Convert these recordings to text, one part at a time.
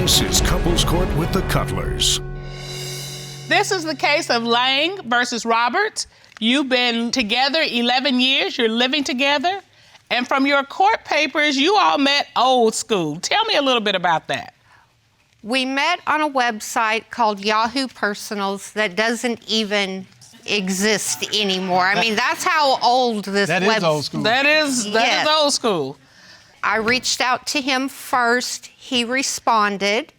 This is Couples Court with the Cutlers. This is the case of Lang versus Roberts. You've been together 11 years. You're living together. And from your court papers, you all met old school. Tell me a little bit about that. We met on a website called Yahoo Personals that doesn't even exist anymore. I mean, that's how old this That is old school. That is old school. I reached out to him first. He responded.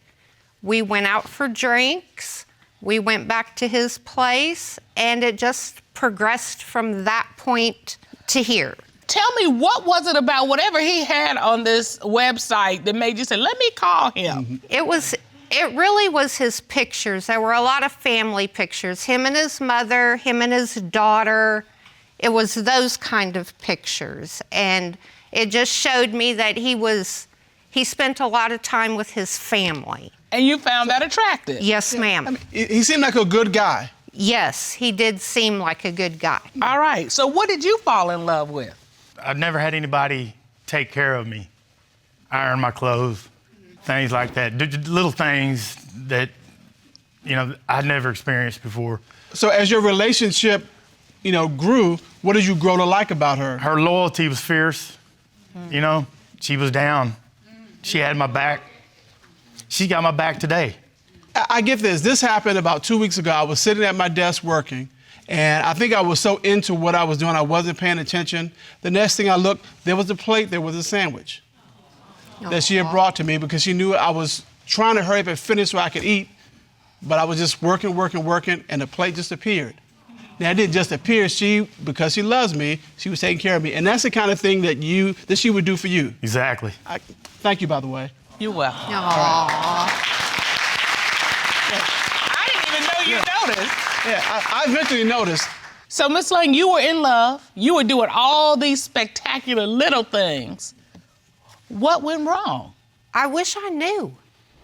We went out for drinks. We went back to his place, and it just progressed from that point to here. Tell me, what was it about whatever he had on this website that made you say, let me call him? It really was his pictures. There were a lot of family pictures. Him and his mother, him and his daughter. It was those kind of pictures. And it just showed me that he spent a lot of time with his family. And you found that attractive? Yes, ma'am. I mean, he seemed like a good guy. Yes, he did seem like a good guy. All right, so what did you fall in love with? I've never had anybody take care of me, iron my clothes, things like that. Little things that, I'd never experienced before. So as your relationship, grew, what did you grow to like about her? Her loyalty was fierce. She was down. She had my back. She got my back today. I get this. This happened about 2 weeks ago. I was sitting at my desk working, and I think I was so into what I was doing, I wasn't paying attention. The next thing I looked, there was a plate, there was a sandwich that she had brought to me because she knew I was trying to hurry up and finish so I could eat, but I was just working, and the plate just appeared. Now, it didn't just appear. Because she loves me, she was taking care of me. And that's the kind of thing that she would do for you. Exactly. Thank you, by the way. You're welcome. Aww. I didn't even know you noticed. Yeah, I eventually noticed. So, Miss Lang, you were in love. You were doing all these spectacular little things. What went wrong? I wish I knew.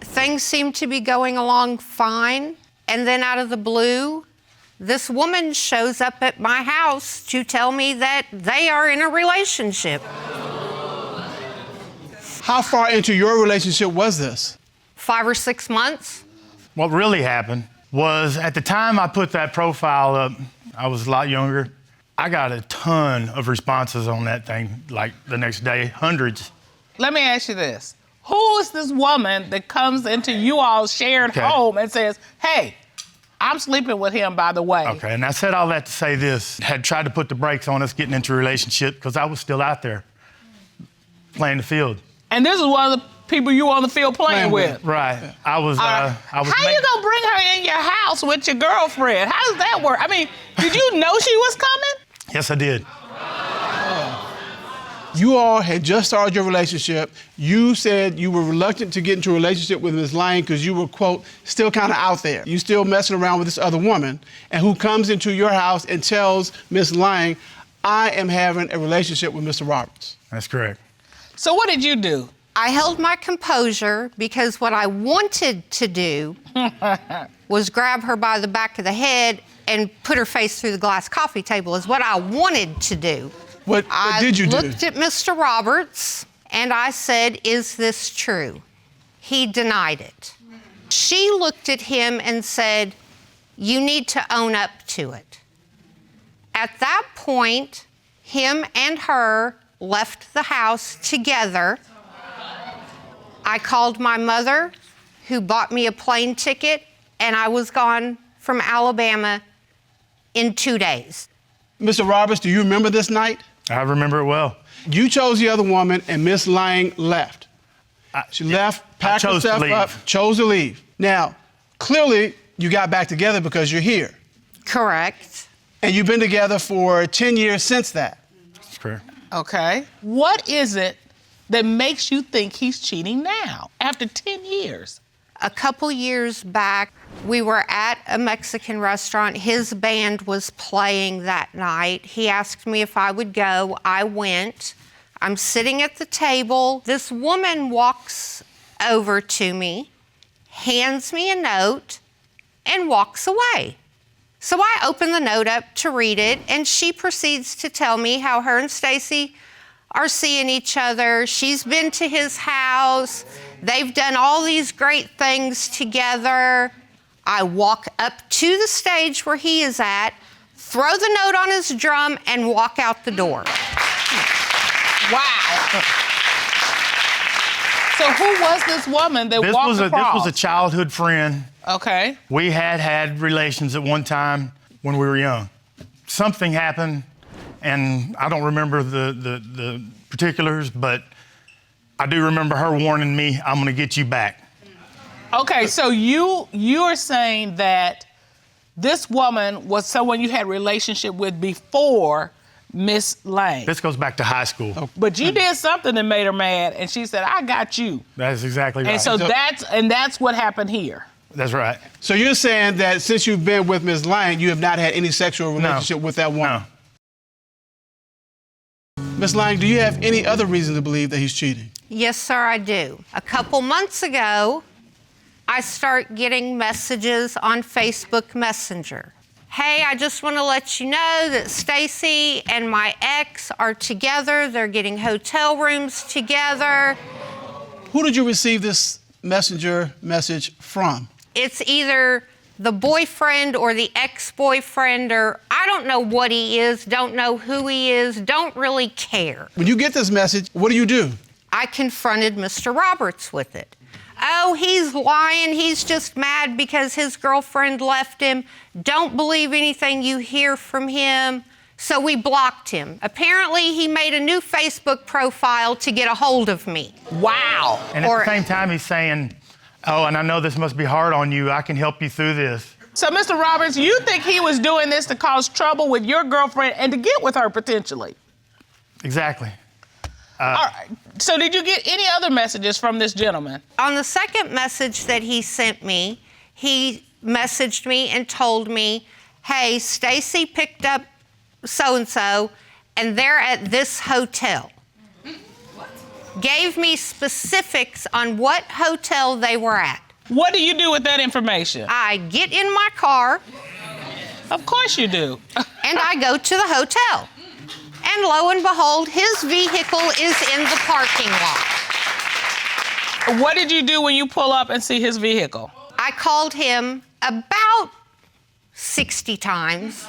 Things seemed to be going along fine, and then out of the blue, this woman shows up at my house to tell me that they are in a relationship. How far into your relationship was this? 5 or 6 months. What really happened was at the time I put that profile up, I was a lot younger. I got a ton of responses on that thing, like the next day, hundreds. Let me ask you this. Who is this woman that comes into you all's shared home and says, hey, I'm sleeping with him, by the way? Okay, and I said all that to say this. Had tried to put the brakes on us getting into a relationship because I was still out there playing the field. And this is one of the people you were on the field playing with. Right. Yeah. I was How you gonna bring her in your house with your girlfriend? How does that work? I mean, did you know she was coming? Yes, I did. You all had just started your relationship. You said you were reluctant to get into a relationship with Ms. Lang because you were, quote, still kind of out there. You still messing around with this other woman, and who comes into your house and tells Ms. Lang, I am having a relationship with Mr. Roberts. That's correct. So what did you do? I held my composure because what I wanted to do was grab her by the back of the head and put her face through the glass coffee table is what I wanted to do. What did you do? I looked at Mr. Roberts and I said, is this true? He denied it. She looked at him and said, you need to own up to it. At that point, him and her left the house together. I called my mother, who bought me a plane ticket, and I was gone from Alabama in 2 days. Mr. Roberts, do you remember this night? I remember it well. You chose the other woman, and Miss Lang left. She left, packed herself up, chose to leave. Now, clearly, you got back together because you're here. Correct. And you've been together for 10 years since that. That's correct. Okay. What is it that makes you think he's cheating now, after 10 years? A couple years back, we were at a Mexican restaurant. His band was playing that night. He asked me if I would go. I went. I'm sitting at the table. This woman walks over to me, hands me a note, and walks away. So I open the note up to read it, and she proceeds to tell me how her and Stacy are seeing each other. She's been to his house. They've done all these great things together. I walk up to the stage where he is at, throw the note on his drum, and walk out the door. Wow. So who was this woman that walked across? This was a childhood friend. Okay. We had relations at one time when we were young. Something happened, and I don't remember the particulars, but I do remember her warning me, I'm gonna get you back. Okay, so you are saying that this woman was someone you had a relationship with before Miss Lang. This goes back to high school. But you did something that made her mad, and she said, I got you. That's exactly right. And so that's what happened here. That's right. So you're saying that since you've been with Ms. Lang, you have not had any sexual relationship with that woman? No. Ms. Lang, do you have any other reason to believe that he's cheating? Yes, sir, I do. A couple months ago, I start getting messages on Facebook Messenger. Hey, I just want to let you know that Stacy and my ex are together. They're getting hotel rooms together. Who did you receive this messenger message from? It's either the boyfriend or the ex-boyfriend, or I don't know what he is, don't know who he is, don't really care. When you get this message, what do? I confronted Mr. Roberts with it. Oh, he's lying. He's just mad because his girlfriend left him. Don't believe anything you hear from him. So we blocked him. Apparently, he made a new Facebook profile to get a hold of me. Wow. And at the same time, he's saying, oh, and I know this must be hard on you. I can help you through this. So, Mr. Roberts, you think he was doing this to cause trouble with your girlfriend and to get with her potentially? Exactly. All right. So did you get any other messages from this gentleman? On the second message that he sent me, he messaged me and told me, hey, Stacy picked up so-and-so, and they're at this hotel. Gave me specifics on what hotel they were at. What do you do with that information? I get in my car. Of course you do. And I go to the hotel. And lo and behold, his vehicle is in the parking lot. What did you do when you pull up and see his vehicle? I called him about 60 times.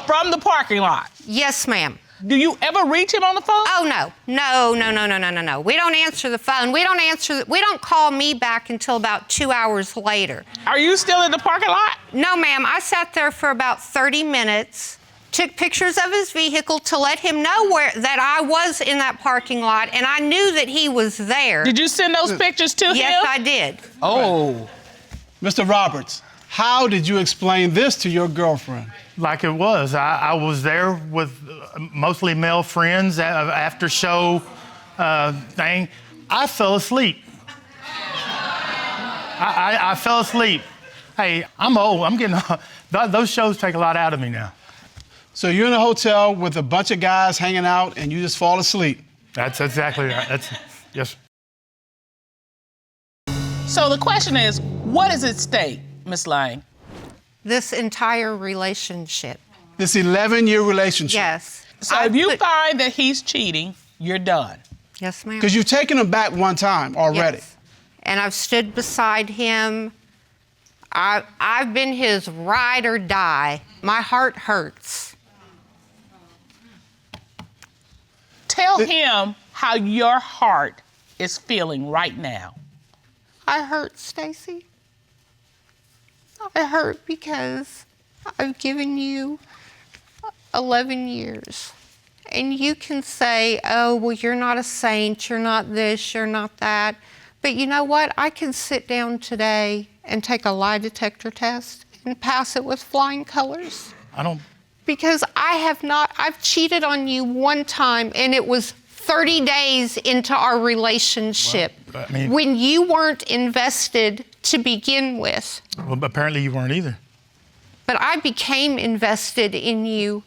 From the parking lot? Yes, ma'am. Do you ever reach him on the phone? Oh, no. No. We don't answer the phone. We don't call me back until about 2 hours later. Are you still in the parking lot? No, ma'am. I sat there for about 30 minutes, took pictures of his vehicle to let him know that I was in that parking lot, and I knew that he was there. Did you send those pictures to him? Yes, I did. Oh. Mr. Roberts, how did you explain this to your girlfriend? Like it was. I was there with mostly male friends after show thing. I fell asleep. I fell asleep. Hey, I'm old. I'm getting those shows take a lot out of me now. So you're in a hotel with a bunch of guys hanging out and you just fall asleep. That's exactly right. Yes. So the question is, what is at stake, Miss Lang? This entire relationship. This 11-year relationship. Yes. So if you find that he's cheating, you're done. Yes, ma'am. Because you've taken him back one time already. Yes. And I've stood beside him. I've been his ride or die. My heart hurts. Tell him how your heart is feeling right now. I hurt, Stacy. I hurt because I've given you 11 years. And you can say, oh, well, you're not a saint, you're not this, you're not that. But you know what? I can sit down today and take a lie detector test and pass it with flying colors. Because I've cheated on you one time, and it was 30 days into our relationship, well, I mean, when you weren't invested to begin with. Well, apparently you weren't either. But I became invested in you,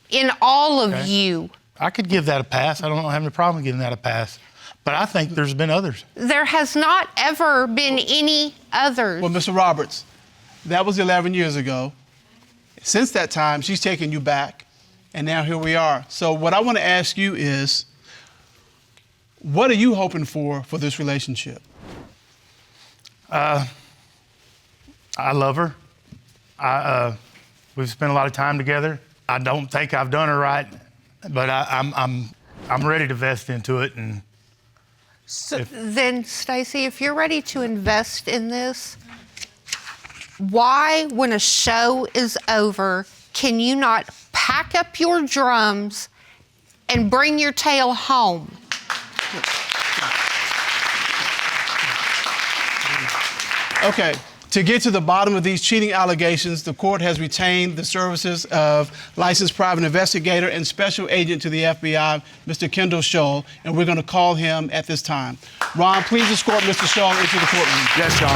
in all of you. I could give that a pass. I don't have any problem giving that a pass. But I think there's been others. There has not ever been any others. Well, Mr. Roberts, that was 11 years ago. Since that time, she's taken you back, and now here we are. So what I want to ask you is, what are you hoping for this relationship? I love her. We've spent a lot of time together. I don't think I've done her right, but I'm ready to vest into it. And Then, Stacy, if you're ready to invest in this, why, when a show is over, can you not pack up your drums and bring your tail home? Okay, to get to the bottom of these cheating allegations, the court has retained the services of licensed private investigator and special agent to the FBI, Mr. Kendall Scholl, and we're going to call him at this time. Ron, please escort Mr. Scholl into the courtroom. yes, Sean.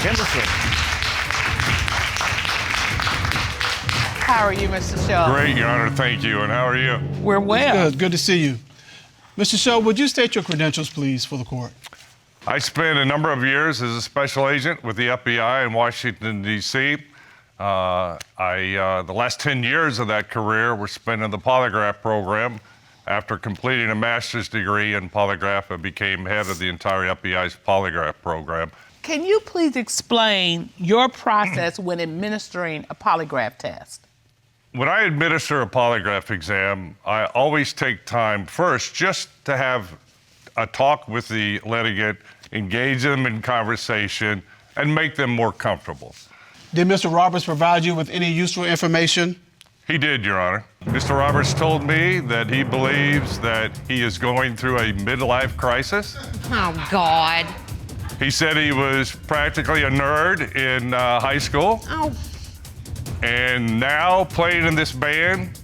Henderson. How are you, Mr. Shaw? Great, Your Honor. Thank you. And how are you? We're well. Good to see you. Mr. Scholl, would you state your credentials, please, for the court? I spent a number of years as a special agent with the FBI in Washington, D.C. The last 10 years of that career were spent in the polygraph program. After completing a master's degree in polygraph, I became head of the entire FBI's polygraph program. Can you please explain your process when administering a polygraph test? When I administer a polygraph exam, I always take time first just to have a talk with the litigant, engage them in conversation, and make them more comfortable. Did Mr. Roberts provide you with any useful information? He did, Your Honor. Mr. Roberts told me that he believes that he is going through a midlife crisis. Oh, God. He said he was practically a nerd in high school. Oh. And now playing in this band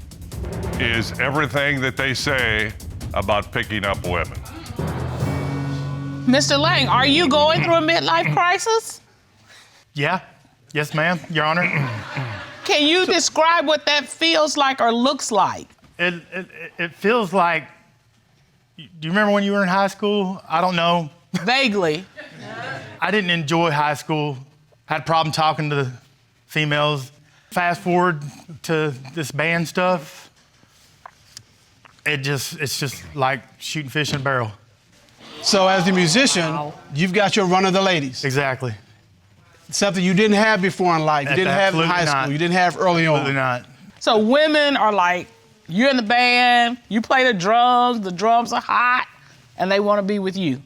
is everything that they say about picking up women. Mr. Lang, are you going through a midlife crisis? Yeah, yes, ma'am, Your Honor. Can you describe what that feels like or looks like? It feels like, do you remember when you were in high school? I don't know. Vaguely. I didn't enjoy high school. Had a problem talking to females. Fast forward to this band stuff, it's just like shooting fish in a barrel. So as a musician, you've got your run of the ladies. Exactly. Something you didn't have before in life. You didn't have in high school. You didn't have early on. Absolutely not. So women are like, you're in the band, you play the drums are hot, and they want to be with you.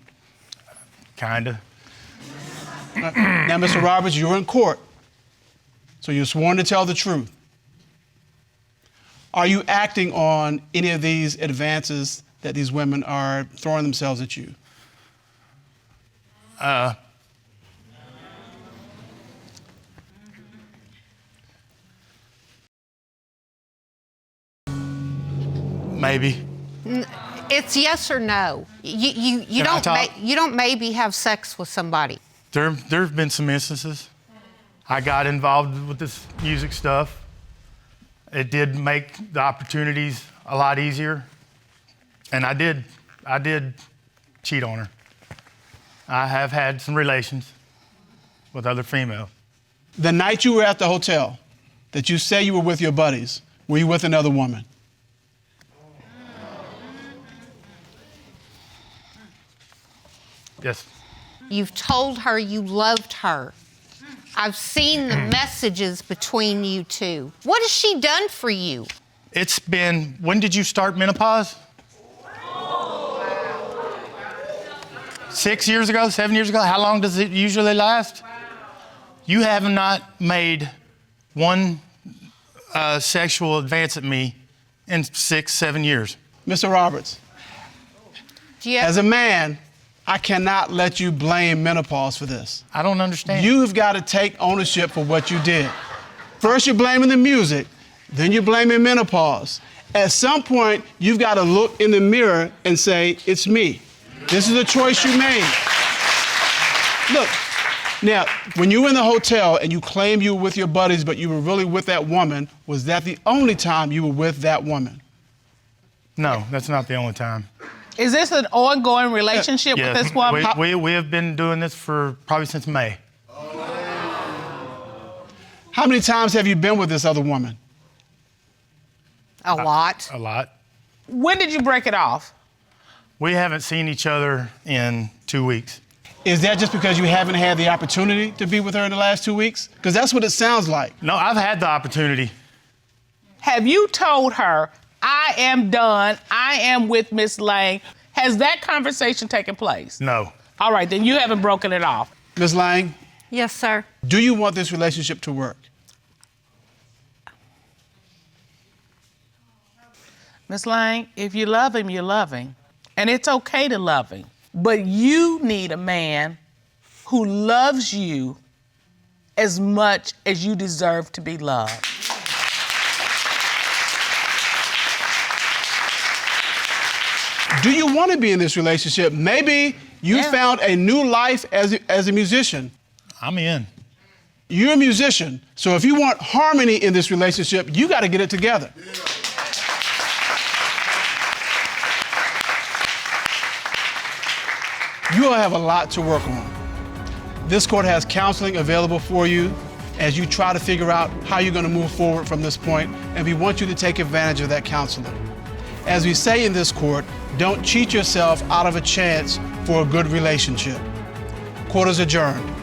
Kinda. Now, Mr. Roberts, you're in court, so you're sworn to tell the truth. Are you acting on any of these advances that these women are throwing themselves at you? Maybe. It's yes or no. You don't maybe have sex with somebody. There have been some instances. I got involved with this music stuff. It did make the opportunities a lot easier. And I did cheat on her. I have had some relations with other females. The night you were at the hotel that you say you were with your buddies, were you with another woman? Yes. You've told her you loved her. I've seen the messages between you two. What has she done for you? It's been, when did you start menopause? 6 years ago, 7 years ago? How long does it usually last? You have not made one sexual advance at me in 6, 7 years. Mr. Roberts, as a man, I cannot let you blame menopause for this. I don't understand. You've got to take ownership for what you did. First, you're blaming the music, then you're blaming menopause. At some point, you've got to look in the mirror and say, it's me. This is a choice you made. Look, now, when you were in the hotel and you claimed you were with your buddies, but you were really with that woman, was that the only time you were with that woman? No, that's not the only time. Is this an ongoing relationship with this woman? We have been doing this for probably since May. How many times have you been with this other woman? A lot. A lot. When did you break it off? We haven't seen each other in 2 weeks. Is that just because you haven't had the opportunity to be with her in the last 2 weeks? Because that's what it sounds like. No, I've had the opportunity. Have you told her, I am done, I am with Miss Lang? Has that conversation taken place? No. All right, then you haven't broken it off. Ms. Lang, Yes, sir. do you want this relationship to work? Miss Lang, if you love him, you love him. And it's okay to love him. But you need a man who loves you as much as you deserve to be loved. Do you want to be in this relationship? Maybe you found a new life as a musician. I'm in. You're a musician, so if you want harmony in this relationship, you got to get it together. You will have a lot to work on. This court has counseling available for you as you try to figure out how you're going to move forward from this point, and we want you to take advantage of that counseling. As we say in this court, don't cheat yourself out of a chance for a good relationship. Court is adjourned.